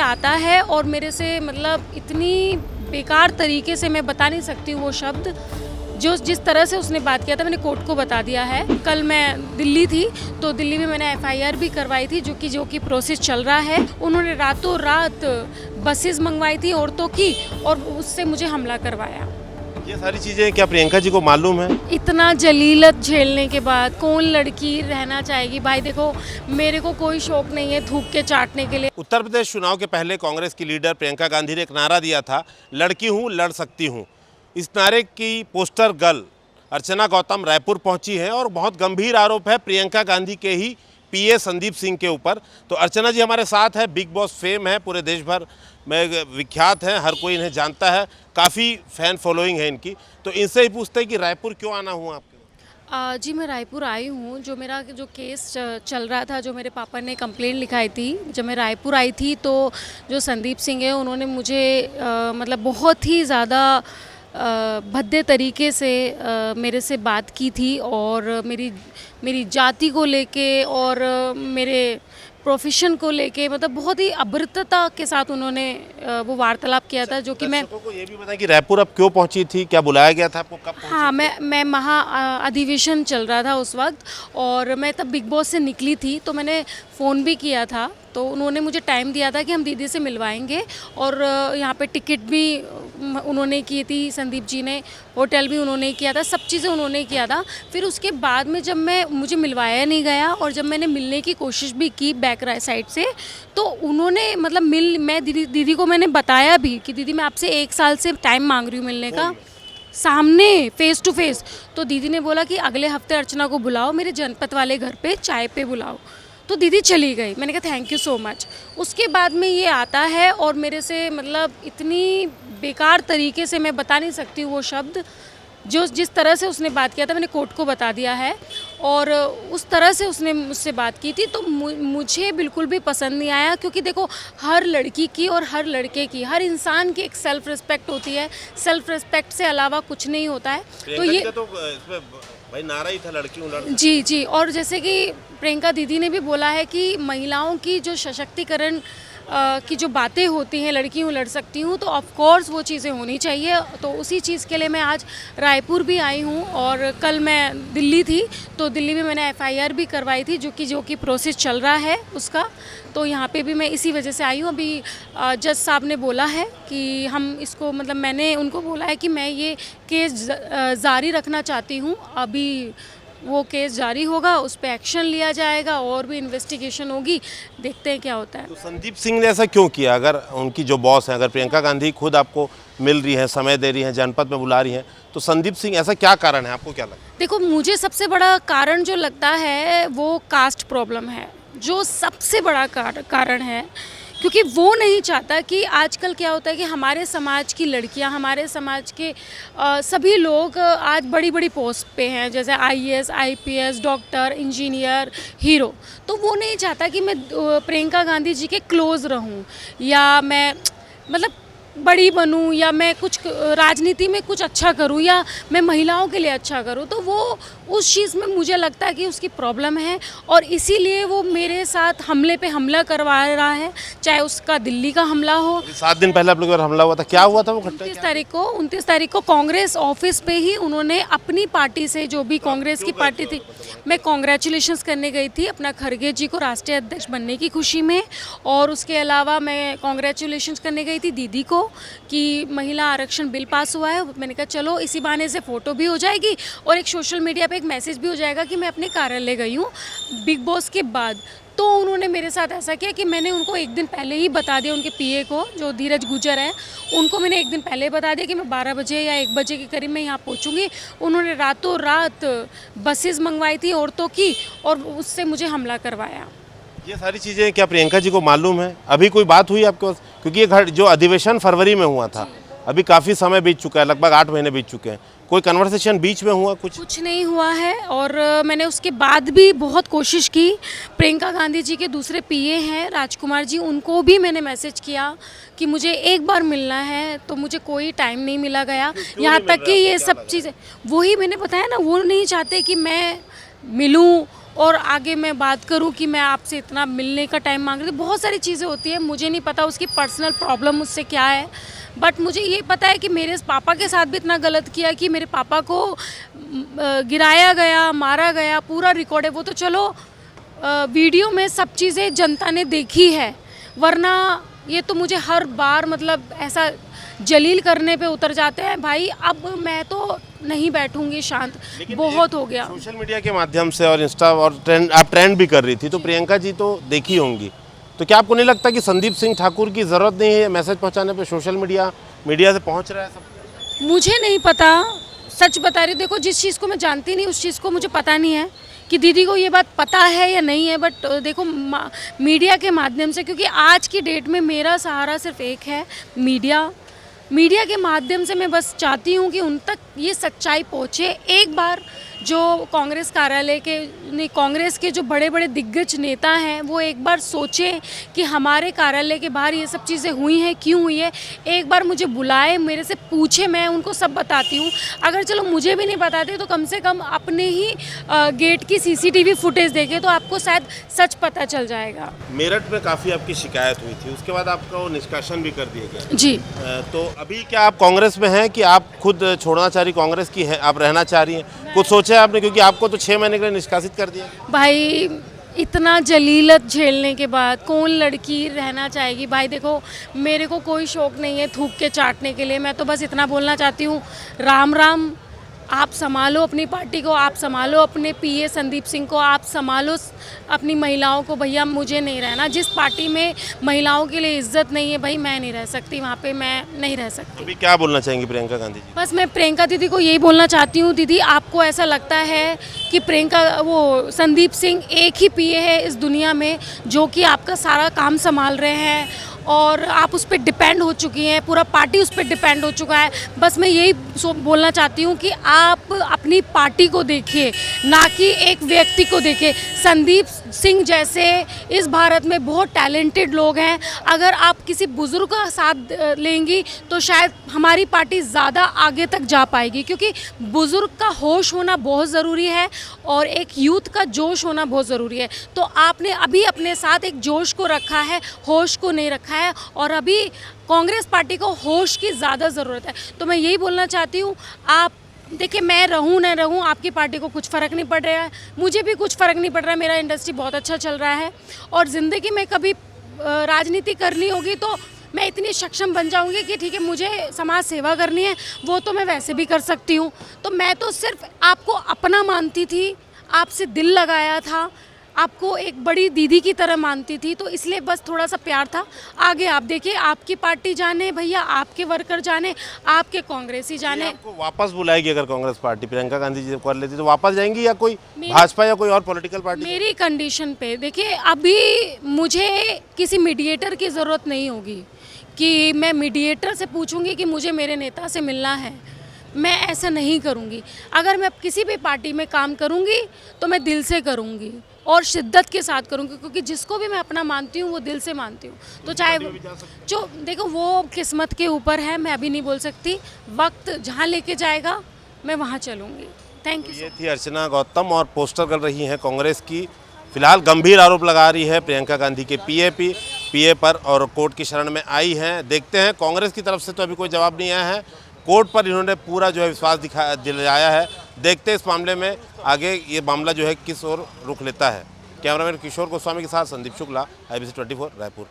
आता है और मेरे से मतलब इतनी बेकार तरीके से मैं बता नहीं सकती वो शब्द, जो जिस तरह से उसने बात किया था मैंने कोर्ट को बता दिया है। कल मैं दिल्ली थी तो दिल्ली में मैंने एफआईआर भी करवाई थी जो कि प्रोसेस चल रहा है। उन्होंने रातों रात बसेस मंगवाई थी औरतों की और उससे मुझे हमला करवाया। ये सारी चीज़ें क्या प्रियंका जी को मालूम है? इतना जलीलत झेलने के बाद कौन लड़की रहना चाहेगी? भाई देखो, मेरे को कोई शौक नहीं है थूक के चाटने के लिए। उत्तर प्रदेश चुनाव के पहले कांग्रेस की लीडर प्रियंका गांधी ने एक नारा दिया था, लड़की हूँ लड़ सकती हूँ। इस नारे की पोस्टर गर्ल अर्चना गौतम रायपुर पहुंची है और बहुत गंभीर आरोप है प्रियंका गांधी के ही पीए संदीप सिंह के ऊपर। तो अर्चना जी हमारे साथ है, बिग बॉस फेम है, पूरे देश भर में विख्यात हैं, हर कोई इन्हें जानता है, काफ़ी फैन फॉलोइंग है इनकी। तो इनसे ही पूछते हैं कि रायपुर क्यों आना हुआ आपके? जी मैं रायपुर आई हूँ। जो मेरा जो केस चल रहा था, जो मेरे पापा ने कंप्लेंट लिखाई थी, जब मैं रायपुर आई थी तो जो संदीप सिंह है उन्होंने मुझे मतलब बहुत ही ज़्यादा भद्दे तरीके से मेरे से बात की थी और मेरी जाति को लेके और मेरे प्रोफेशन को लेके मतलब बहुत ही अभद्रता के साथ उन्होंने वो वार्तालाप किया था, जो कि मैं को ये भी बताएं कि रायपुर अब क्यों पहुंची थी, क्या बुलाया गया था आपको, कब पहुंची? हाँ, मैं महा अधिवेशन चल रहा था उस वक्त और मैं तब बिग बॉस से निकली थी तो मैंने फ़ोन भी किया था। तो उन्होंने मुझे टाइम दिया था कि हम दीदी से मिलवाएंगे और यहाँ पे टिकट भी उन्होंने की थी, संदीप जी ने होटल भी उन्होंने किया था, सब चीज़ें उन्होंने किया था। फिर उसके बाद में जब मुझे मिलवाया नहीं गया और जब मैंने मिलने की कोशिश भी की बैक साइड से, तो उन्होंने मतलब मैं दीदी को मैंने बताया भी कि दीदी मैं आपसे 1 साल से टाइम मांग रही हूँ मिलने का, सामने फेस टू फेस। तो दीदी ने बोला कि अगले हफ्ते अर्चना को बुलाओ, मेरे जनपद वाले घर पे चाय पे बुलाओ। तो दीदी चली गई। मैंने कहा थैंक यू सो मच। उसके बाद में ये आता है और मेरे से मतलब इतनी बेकार तरीके से मैं बता नहीं सकती वो शब्द, जो जिस तरह से उसने बात किया था मैंने कोर्ट को बता दिया है और उस तरह से उसने मुझसे बात की थी तो मुझे बिल्कुल भी पसंद नहीं आया। क्योंकि देखो, हर लड़की की और हर लड़के की, हर इंसान की एक सेल्फ रिस्पेक्ट होती है, सेल्फ रिस्पेक्ट से अलावा कुछ नहीं होता है। तो ये तो भाई नारा ही था लड़की हूँ लड़। जी, और जैसे कि प्रियंका दीदी ने भी बोला है कि महिलाओं की जो सशक्तिकरण की जो बातें होती हैं, लड़की हूँ लड़ सकती हूँ, तो ऑफ कोर्स वो चीज़ें होनी चाहिए। तो उसी चीज़ के लिए मैं आज रायपुर भी आई हूँ और कल मैं दिल्ली थी तो दिल्ली में मैंने एफआईआर भी करवाई थी, जो कि प्रोसेस चल रहा है उसका। तो यहाँ पे भी मैं इसी वजह से आई हूँ। अभी जज साहब ने बोला है कि हम इसको मतलब मैंने उनको बोला है कि मैं ये केस जारी रखना चाहती हूँ। अभी वो केस जारी होगा, उस पर एक्शन लिया जाएगा और भी इन्वेस्टिगेशन होगी, देखते हैं क्या होता है। तो संदीप सिंह ने ऐसा क्यों किया? अगर उनकी जो बॉस है, अगर प्रियंका गांधी खुद आपको मिल रही है, समय दे रही है, जनपद में बुला रही हैं, तो संदीप सिंह ऐसा क्या कारण है, आपको क्या लगता है? देखो, मुझे सबसे बड़ा कारण जो लगता है वो कास्ट प्रॉब्लम है, जो सबसे बड़ा कारण है। क्योंकि वो नहीं चाहता कि आजकल क्या होता है कि हमारे समाज की लड़कियां, हमारे समाज के सभी लोग आज बड़ी बड़ी पोस्ट पे हैं, जैसे IAS, IPS, doctor, engineer, hero. तो वो नहीं चाहता कि मैं प्रियंका गांधी जी के क्लोज रहूं या मैं मतलब बड़ी बनूं या मैं कुछ राजनीति में कुछ अच्छा करूं या मैं महिलाओं के लिए अच्छा करूं। तो वो उस चीज़ में मुझे लगता है कि उसकी प्रॉब्लम है और इसीलिए वो मेरे साथ हमले पे हमला करवा रहा है, चाहे उसका दिल्ली का हमला हो। 7 दिन पहले आप लोगों पर हमला हुआ था, क्या हुआ था वो घटना? 29 तारीख को कांग्रेस ऑफिस पे ही उन्होंने अपनी पार्टी से, जो भी कांग्रेस की पार्टी थी, मैं कॉन्ग्रेचुलेशंस करने गई थी अपना खरगे जी को राष्ट्रीय अध्यक्ष बनने की खुशी में, और उसके अलावा मैं कॉन्ग्रेचुलेशंस करने गई थी दीदी को कि महिला आरक्षण बिल पास हुआ है। मैंने कहा चलो इसी बहाने से फ़ोटो भी हो जाएगी और एक सोशल मीडिया पे एक मैसेज भी हो जाएगा कि मैं अपने कार्यालय गई हूँ बिग बॉस के बाद। तो उन्होंने मेरे साथ ऐसा किया कि मैंने उनको एक दिन पहले ही बता दिया, उनके पीए को जो धीरज गुजर हैं उनको मैंने एक दिन पहले बता दिया कि मैं 12 बजे या 1 बजे के करीब मैं यहाँ पहुँचूँगी। उन्होंने रातों रात बसेस मंगवाई थी औरतों की और उससे मुझे हमला करवाया। ये सारी चीज़ें क्या प्रियंका जी को मालूम है? अभी कोई बात हुई आपके पास? क्योंकि ये जो अधिवेशन फरवरी में हुआ था, अभी काफ़ी समय बीत चुका है, लगभग 8 महीने बीत चुके हैं, कोई कन्वर्सेशन बीच में हुआ? कुछ नहीं हुआ है। और मैंने उसके बाद भी बहुत कोशिश की। प्रियंका गांधी जी के दूसरे पीए हैं राजकुमार जी, उनको भी मैंने मैसेज किया कि मुझे एक बार मिलना है, तो मुझे कोई टाइम नहीं मिला गया। यहाँ तक कि ये सब चीज़ें वही मैंने बताया ना, वो नहीं चाहते कि मैं मिलूं और आगे मैं बात करूं कि मैं आपसे इतना मिलने का टाइम मांग रही थी, बहुत सारी चीज़ें होती हैं, मुझे नहीं पता उसकी पर्सनल प्रॉब्लम मुझसे क्या है, बट मुझे ये पता है कि मेरे पापा के साथ भी इतना गलत किया कि मेरे पापा को गिराया गया, मारा गया, पूरा रिकॉर्ड है। वो तो चलो वीडियो में सब चीज़ें जनता ने देखी है, वरना ये तो मुझे हर बार मतलब ऐसा जलील करने पे उतर जाते हैं। भाई अब मैं तो नहीं बैठूंगी शांत, बहुत हो गया। सोशल मीडिया के माध्यम से और इंस्टा और ट्रेंड भी कर रही थी, तो प्रियंका जी तो देखी होंगी, तो क्या आपको नहीं लगता कि संदीप सिंह ठाकुर की ज़रूरत नहीं है मैसेज पहुंचाने पे? सोशल मीडिया से पहुंच रहा है सब। मुझे नहीं पता, सच बता रही, देखो जिस चीज़ को मैं जानती नहीं उस चीज़ को मुझे पता नहीं है कि दीदी को ये बात पता है या नहीं है, बट देखो मीडिया के माध्यम से, क्योंकि आज की डेट में मेरा सहारा सिर्फ एक है, मीडिया के माध्यम से मैं बस चाहती हूँ कि उन तक ये सच्चाई पहुँचे। एक बार जो कांग्रेस कार्यालय के नहीं, कांग्रेस के जो बड़े बड़े दिग्गज नेता हैं वो एक बार सोचें कि हमारे कार्यालय के बाहर ये सब चीज़ें हुई हैं, क्यों हुई है। एक बार मुझे बुलाए, मेरे से पूछे, मैं उनको सब बताती हूँ। अगर चलो मुझे भी नहीं बताते तो कम से कम अपने ही गेट की सीसीटीवी फुटेज देखे तो आपको शायद सच पता चल जाएगा। मेरठ में काफ़ी आपकी शिकायत हुई थी, उसके बाद आपका निष्कासन भी कर दिया गया जी। तो अभी क्या आप कांग्रेस में हैं कि आप खुद छोड़ना चाह रही, कांग्रेस की है, आप रहना चाह रही हैं? कुछ सोचा है आपने, क्योंकि आपको तो 6 महीने के लिए निष्कासित कर दिया। भाई इतना जलीलत झेलने के बाद कौन लड़की रहना चाहेगी? भाई देखो मेरे को कोई शौक नहीं है थूक के चाटने के लिए, मैं तो बस इतना बोलना चाहती हूँ, राम राम, आप संभालो अपनी पार्टी को, आप संभालो अपने पीए संदीप सिंह को, आप संभालो अपनी महिलाओं को। भैया मुझे नहीं रहना, जिस पार्टी में महिलाओं के लिए इज्जत नहीं है भाई मैं नहीं रह सकती, वहाँ पे मैं नहीं रह सकती। अभी क्या बोलना चाहेंगी प्रियंका गांधी जी? बस मैं प्रियंका दीदी को यही बोलना चाहती हूँ, दीदी आपको ऐसा लगता है कि संदीप सिंह एक ही पीए है इस दुनिया में जो कि आपका सारा काम संभाल रहे हैं और आप उस पर डिपेंड हो चुकी हैं, पूरा पार्टी उस पर डिपेंड हो चुका है। बस मैं यही बोलना चाहती हूँ कि आप अपनी पार्टी को देखिए, ना कि एक व्यक्ति को देखिए। संदीप सिंह जैसे इस भारत में बहुत टैलेंटेड लोग हैं, अगर आप किसी बुज़ुर्ग का साथ लेंगी तो शायद हमारी पार्टी ज़्यादा आगे तक जा पाएगी, क्योंकि बुज़ुर्ग का होश होना बहुत ज़रूरी है और एक यूथ का जोश होना बहुत ज़रूरी है। तो आपने अभी अपने साथ एक जोश को रखा है, होश को नहीं रखा है, और अभी कांग्रेस पार्टी को होश की ज़्यादा ज़रूरत है। तो मैं यही बोलना चाहती हूँ, आप देखिए मैं रहूँ न रहूँ आपकी पार्टी को कुछ फ़र्क नहीं पड़ रहा है, मुझे भी कुछ फ़र्क नहीं पड़ रहा है, मेरा इंडस्ट्री बहुत अच्छा चल रहा है और ज़िंदगी में कभी राजनीति करनी होगी तो मैं इतनी सक्षम बन जाऊंगी कि ठीक है मुझे समाज सेवा करनी है, वो तो मैं वैसे भी कर सकती हूँ। तो मैं तो सिर्फ आपको अपना मानती थी, आपसे दिल लगाया था, आपको एक बड़ी दीदी की तरह मानती थी, तो इसलिए बस थोड़ा सा प्यार था। आगे आप देखिए, आपकी पार्टी जाने भैया, आपके वर्कर जाने, आपके कांग्रेसी जाने। आपको वापस बुलाएगी अगर कांग्रेस पार्टी प्रियंका गांधी जी कर लेती तो वापस जाएंगी, या कोई भाजपा या कोई और पॉलिटिकल पार्टी? मेरी कंडीशन पे देखिए, अभी मुझे किसी मीडिएटर की ज़रूरत नहीं होगी कि मैं मीडिएटर से पूछूंगी कि मुझे मेरे नेता से मिलना है, मैं ऐसा नहीं करूंगी। अगर मैं किसी भी पार्टी में काम करूंगी तो मैं दिल से करूंगी और शिद्दत के साथ करूंगी, क्योंकि जिसको भी मैं अपना मानती हूँ वो दिल से मानती हूँ। तो चाहे जो देखो वो किस्मत के ऊपर है, मैं अभी नहीं बोल सकती, वक्त जहाँ लेके जाएगा मैं वहाँ चलूँगी। Thank you. ये थी अर्चना गौतम और पोस्टर कर रही हैं कांग्रेस की। फिलहाल गंभीर आरोप लगा रही है प्रियंका गांधी के पीए पर और कोर्ट की शरण में आई हैं। देखते हैं, कांग्रेस की तरफ से तो अभी कोई जवाब नहीं आया है, कोर्ट पर इन्होंने पूरा जो है विश्वास दिलाया है। देखते हैं इस मामले में आगे ये मामला जो है किस ओर रुख लेता है। कैमरामैन किशोर गोस्वामी के साथ संदीप शुक्ला, IBC 24 रायपुर।